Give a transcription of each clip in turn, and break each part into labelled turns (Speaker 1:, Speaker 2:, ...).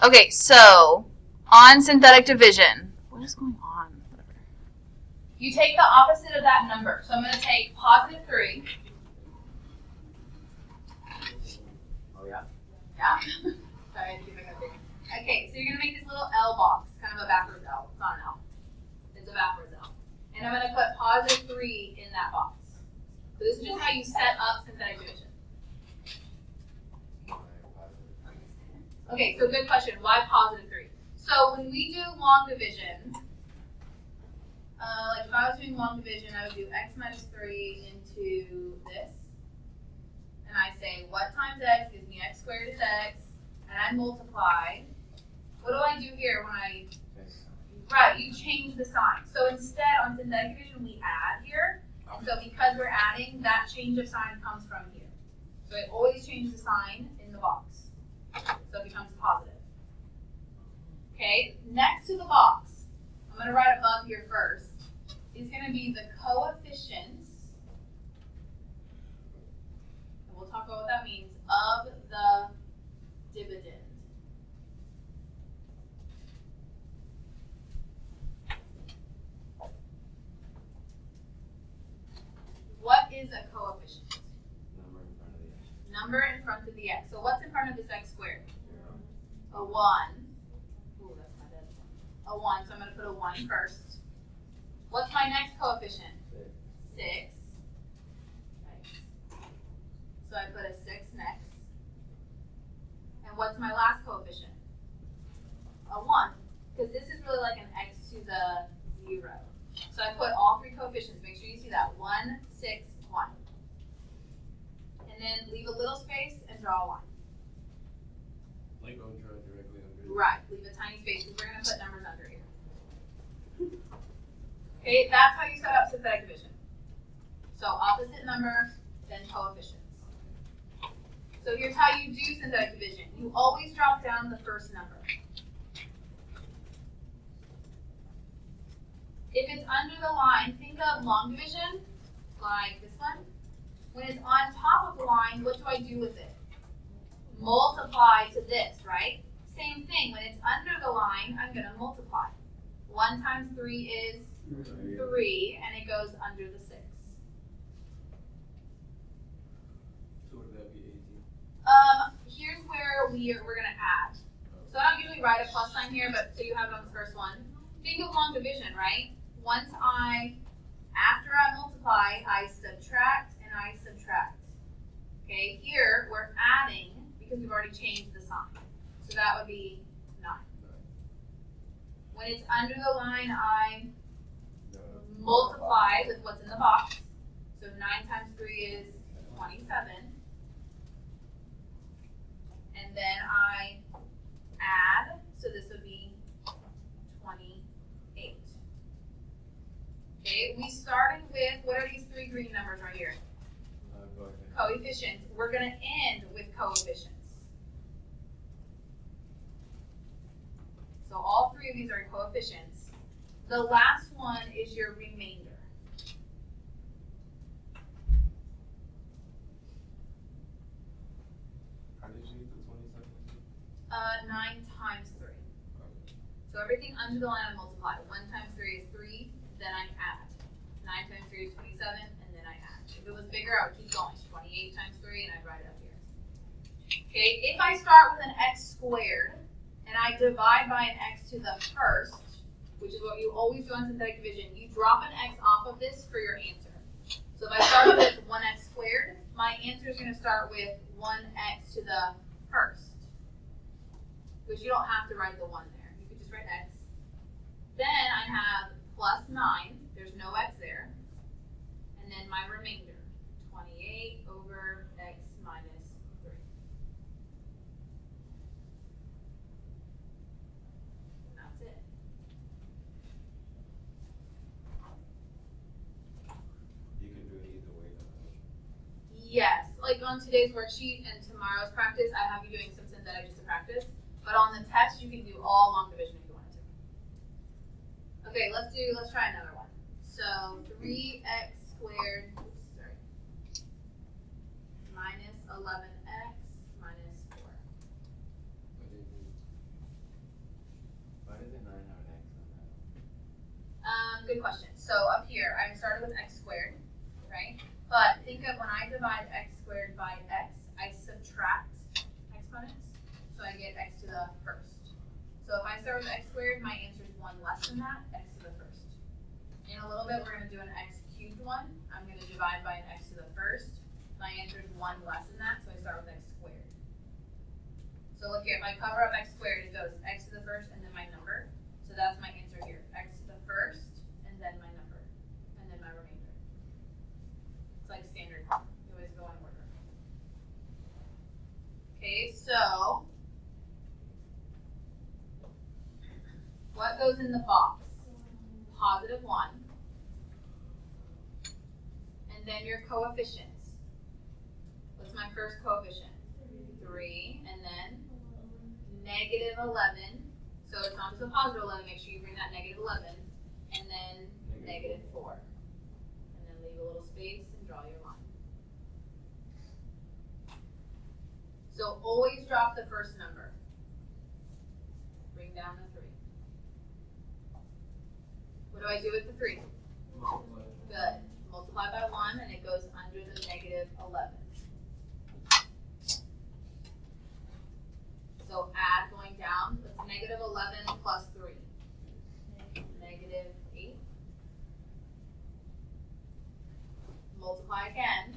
Speaker 1: Okay, so on synthetic division, what is going on?
Speaker 2: You take the opposite of that number. So I'm going to take positive 3.
Speaker 3: Oh, yeah?
Speaker 2: Yeah. Sorry, I think I got big. Okay, so you're going to make this little L box, kind of a backwards L. It's not an L. It's a backwards L. And I'm going to put positive 3 in that box. So this is just how you set up synthetic division. Okay, so good question. Why positive 3? So when we do long division, like if I was doing long division, I would do x minus 3 into this. And I say, what times x gives me x squared is x, and I multiply. What do I do here when I, right, you change the sign. So instead, on synthetic division, we add here. And so because we're adding, that change of sign comes from here. So it always changes the sign in the box. So it becomes positive. Okay, next to the box, I'm going to write above here first, is going to be the coefficients, and we'll talk about what that means, of the dividend. What is a coefficient? Number in front of the x. So what's in front of this x squared? 0. A 1. Ooh, that's my dead one. A 1, so I'm going to put a 1 first. What's my next coefficient? 6. Right. So I put a 6 next. And what's my last coefficient? A 1. Because this is really like an x to the 0. So I put all 3 coefficients. Make sure you see that. 1, 6, 1. And then leave a little space and draw a line.
Speaker 4: Like don't draw directly under.
Speaker 2: Right. Leave a tiny space because we're going to put numbers under here. Okay, that's how you set up synthetic division. So opposite number, then coefficients. So here's how you do synthetic division. You always drop down the first number. If it's under the line, think of long division, like this one. When it's on top of the line, what do I do with it? Multiply to this, right? Same thing, when it's under the line, I'm going to multiply. 1 times 3 is 3, and it goes under the 6.
Speaker 4: So would that be 18?
Speaker 2: Here's where we're going to add. So I don't usually write a plus sign here, but so you have it on the first one. Think of long division, right? After I multiply, I subtract and I subtract. Okay, here we're adding because we've already changed the sign. So that would be 9. When it's under the line, I multiply with what's in the box. So 9 times 3 is 27. And then I add, so this would be 28. Okay, we started with, what are these 3 green numbers right here? Coefficients. We're going to end with coefficients. So all 3 of these are coefficients. The last one is your remainder.
Speaker 4: How did you get the 27?
Speaker 2: 9 times 3. So everything under the line I multiply. 1 times 3 is 3, then I add. 9 times 3 is 27, and then I add. If it was bigger, I would keep going. 28 times 3, and I'd write it up here. Okay, if I start with an x squared, and I divide by an x to the first, which is what you always do on synthetic division, you drop an x off of this for your answer. So if I start with 1x squared, my answer is going to start with 1x to the first. Which you don't have to write the 1 there. You could just write x. Then I have plus 9. There's no x there. And then my remainder, 28 over x minus 3. And that's it.
Speaker 4: You can do it either way though.
Speaker 2: Yes, like on today's worksheet and tomorrow's practice, I have you doing some synthetic just to practice. But on the test, you can do all long division if you wanted to. Okay, let's try another one. So 3x squared, minus 11x minus 4. good question. So up here, I started with x squared, right? But think of when I divide x squared by x, I subtract exponents, so I get x to the first. So if I start with x squared, my answer is 1 less than that, x to the first. In a little bit, we're going to do an x cubed one. I'm going to divide by an x to the first. My answer is 1 less than that, so I start with x squared. So look here, if I cover up x squared, it goes x to the first and then my number. So that's my answer here, x to the first and then my number, and then my remainder. It's like standard form. You always go in order. Okay, so what goes in the box? Positive 1. And then your coefficients. What's my first coefficient? 3. And then negative 11. So it's not just a positive 11. Make sure you bring that negative 11. And then negative 4. And then leave a little space and draw your line. So always drop the first number. Bring down the 3. What do I do with the 3?
Speaker 4: Multiply.
Speaker 2: Good. Multiply by 1 and it goes under the negative 11. So add going down. That's negative 11 plus 3. Negative 8. Multiply again.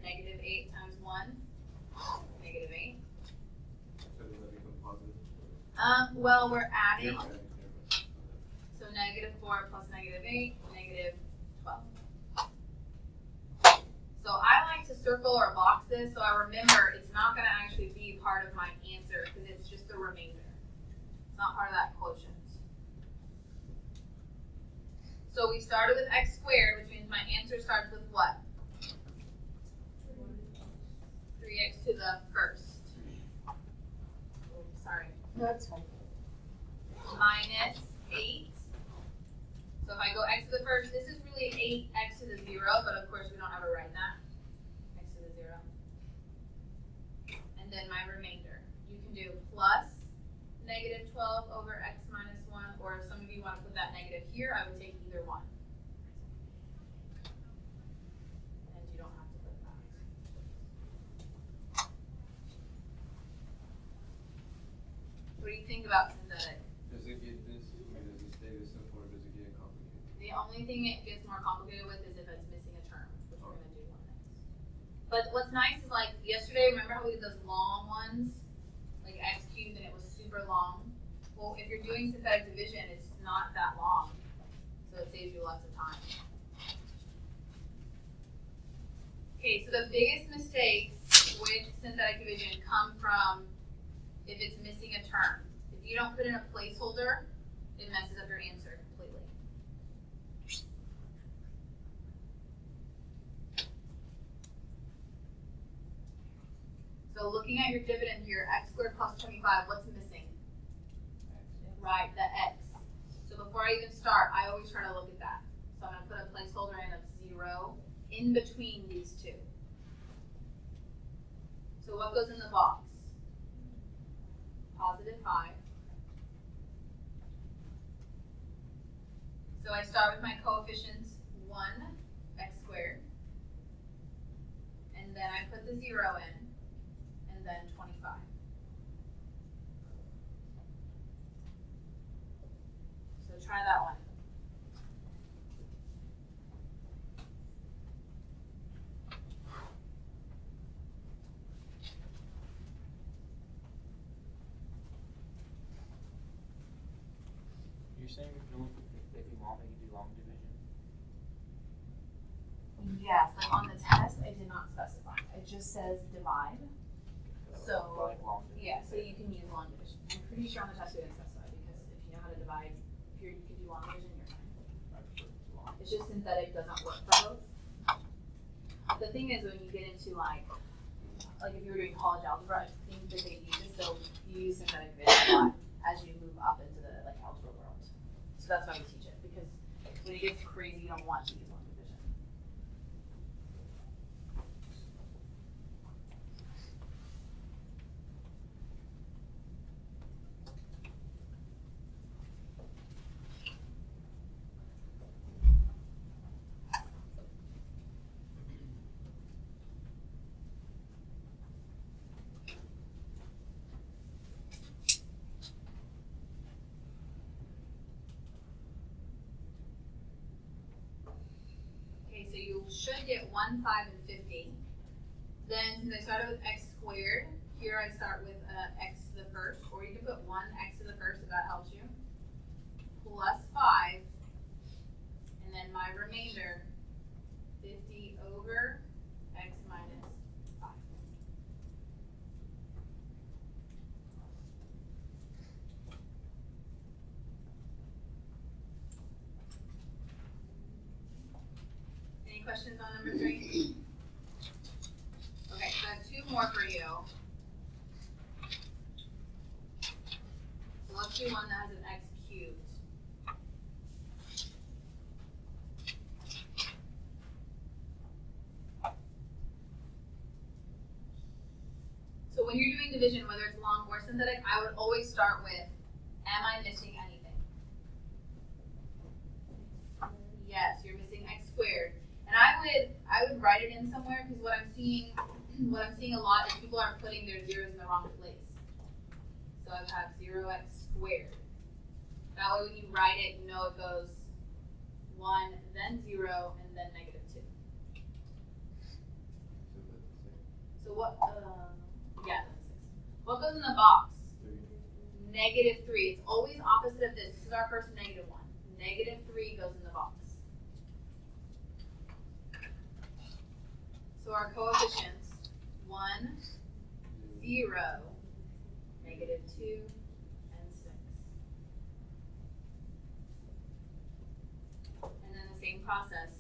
Speaker 2: Negative 8 times 1. Negative 8.
Speaker 4: So does that become positive?
Speaker 2: Well, we're adding.
Speaker 4: You're adding there, but-
Speaker 2: So negative 4 plus negative 8, negative 12. So I like to circle or box this so I remember it's not going to actually be part of my answer because it's just the remainder. It's not part of that quotient. So we started with x squared, which means my answer starts with what? 3x to the first. Oh, sorry.
Speaker 1: That's fine.
Speaker 2: Minus 8. So if I go x to the first, this is really 8x to the 0, but of course we don't ever write that. X to the 0. And then my remainder. You can do plus negative 12 over x minus 1, or if some of you want to put that negative here, I would take either one. And you don't have to put that. What do you think about synthetic?
Speaker 4: Does it get this, I mean, does it stay this simple or does it get complicated?
Speaker 2: The only thing it gets more complicated with is if it's missing a term, which we're going to do one next. But what's nice is like yesterday, remember how we did those long ones? Like x cubed and it was super long? Well, if you're doing synthetic division, it's not that long. So it saves you lots of time. Okay, so the biggest mistakes with synthetic division come from if it's missing a term. If you don't put in a placeholder, it messes up your answer completely. So looking at your dividend here, x squared plus 25, what's missing? Right, the x. So before I even start, I always try to look at that. So I'm going to put a placeholder in of 0 in between these two. So what goes in the box? Positive 5. So I start with my coefficients 1, x squared. And then I put the 0 in, and then 25. So try that one.
Speaker 3: You're saying if you want, we can do long division?
Speaker 1: Yes, like on the test, I did not specify. It just says divide. So,
Speaker 3: Like long division.
Speaker 1: yeah, so you can use long division. I'm pretty sure on the test we didn't specify because if you know how to divide, if you can do long division, you're fine.
Speaker 3: I prefer long.
Speaker 1: It's just synthetic doesn't work for both. The thing is when you get into like if you were doing college algebra, I think that they use it, so you use synthetic division a lot as you move up into the like algebra world. So that's why we teach it, because when it gets crazy, you don't want to use long division.
Speaker 2: so you should get 1, 5, and 50. Then since I started with x squared, here I start with x to the first, or you can put 1x to the first if that helps you, plus 5, and then my remainder, 50 over x minus 5. Any questions on number 3? Okay, so I have 2 more for you. So let's do one that has an x cubed. So when you're doing division, whether it's long or synthetic, I would always start with, am I missing anything? Yes, you're missing x squared. And I would write it in somewhere because what I'm seeing a lot is people are putting their zeros in the wrong place. So I would have 0x squared. That way when you write it, you know it goes 1, then 0, and then negative 2. So what, yeah, that's 6. What goes in the box? Negative 3. It's always opposite of this. This is our first negative one. Negative 3 goes in the box. So our coefficients, 1, 0, negative 2, and 6. And then the same process.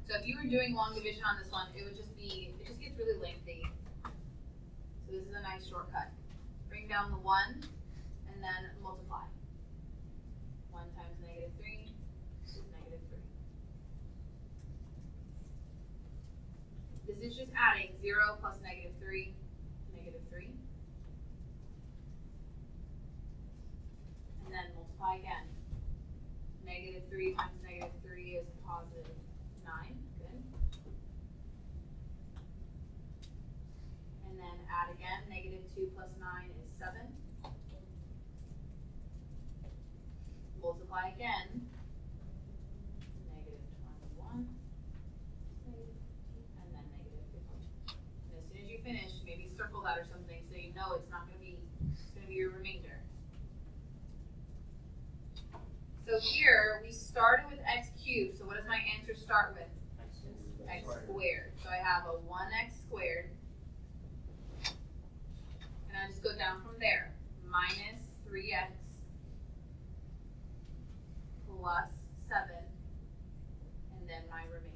Speaker 2: So if you were doing long division on this one, it just gets really lengthy. So this is a nice shortcut. Bring down the 1, and then multiply. 1 times negative 3 is negative 3. This is just adding 0 plus negative 3, negative 3. And then multiply again. Negative 3 times negative 3 is positive 9. Good. And then add again. Negative 2 plus 9 is 7. Multiply again. Negative 21. And then negative 15. And as soon as you finish, maybe circle that or something so you know it's not going to be, it's going to be your remainder. So here, we started with x cubed, so what does my answer start with? X squared. So I have a 1x squared. And I just go down from there. Minus 3x plus 7, and then my remainder.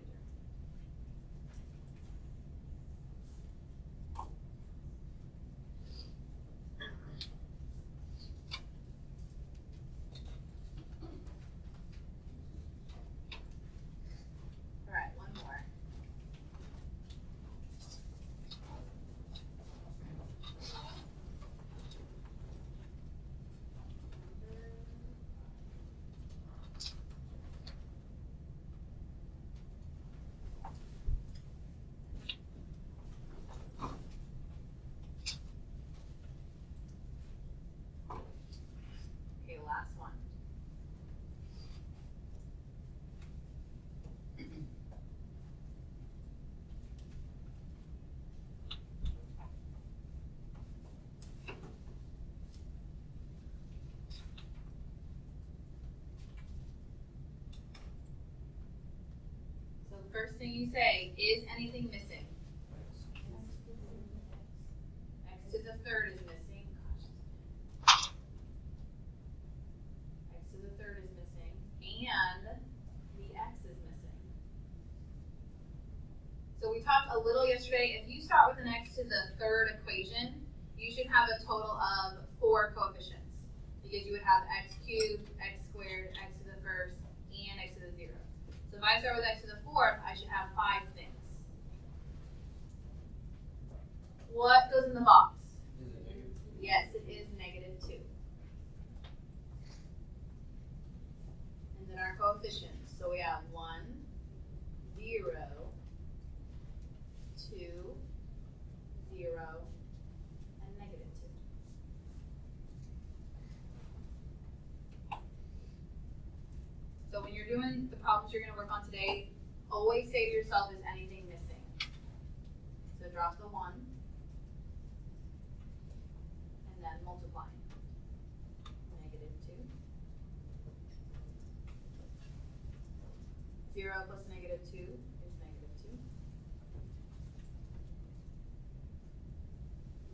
Speaker 2: All right, one more. Okay, last one. So the first thing you say, is anything missing? X to the third is missing. Gosh. X to the third is missing. And the x is missing. So we talked a little yesterday. If you start with an x to the third equation, you should have a total of 4 coefficients. Because you would have x cubed, x squared, x to the first, and x to the 0. So if I start with x to the fourth, I should have 5 things. What goes in the box? Yes, it is negative 2. And then our coefficients. So we have 1, 0, 2, 0, and negative 2. So when you're doing the problems you're going to work on today, always say to yourself, is anything missing? So drop the 1. And then multiply. -2. 0 plus -2 is -2.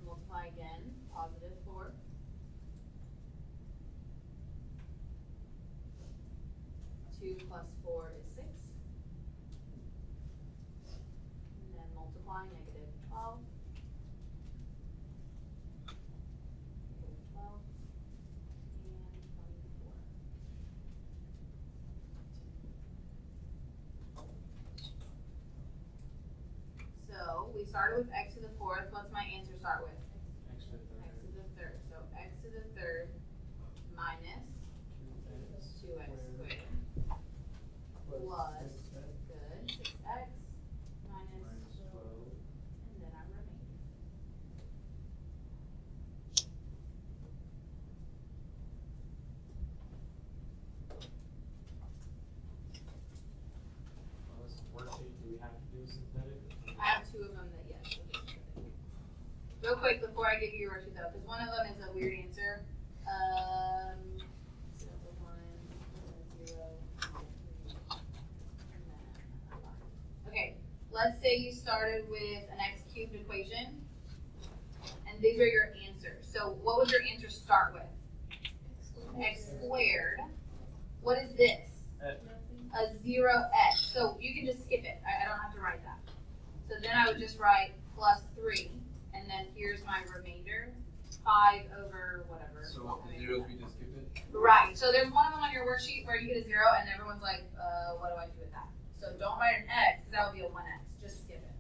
Speaker 2: Multiply again, +4. 2 plus 4 is 6. And then multiply -12. -12 and 24. So we started with x to the 4th. What's my answer start with?
Speaker 3: X to the
Speaker 2: X
Speaker 3: third.
Speaker 2: to the 3rd. So x to the 3rd minus 2x squared plus, good, 6x minus
Speaker 3: Minus 12.
Speaker 2: and then our remainder.
Speaker 3: Well, this worksheet, do we have to do synthetic?
Speaker 2: I have 2 of them that yes. Real quick before I give you your worksheet though, because one of them is a weird answer. So that's a 1, and a 0, and a 3, and then a 5. Okay, let's say you started with an x cubed equation, and these are your answers. So what would your answer start with? X squared. What is this? A 0x. So you can just skip it. I don't have to write that. So then I would just write plus 3, and then here's my remainder, 5 over whatever.
Speaker 4: So
Speaker 2: I
Speaker 4: the
Speaker 2: mean,
Speaker 4: zeros, we just skip it?
Speaker 2: right. So there's one of them on your worksheet where you get a 0, and everyone's like, what do I do with that? So don't write an x, because that would be a 1x. Just skip it.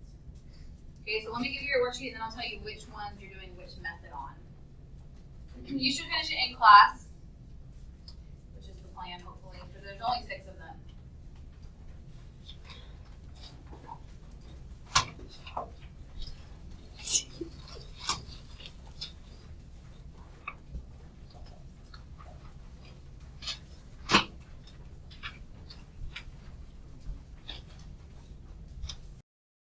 Speaker 2: Okay, so let me give you your worksheet, and then I'll tell you which ones you're doing which method on. You should finish it in class, which is the plan, hopefully, because there's only 6 of them.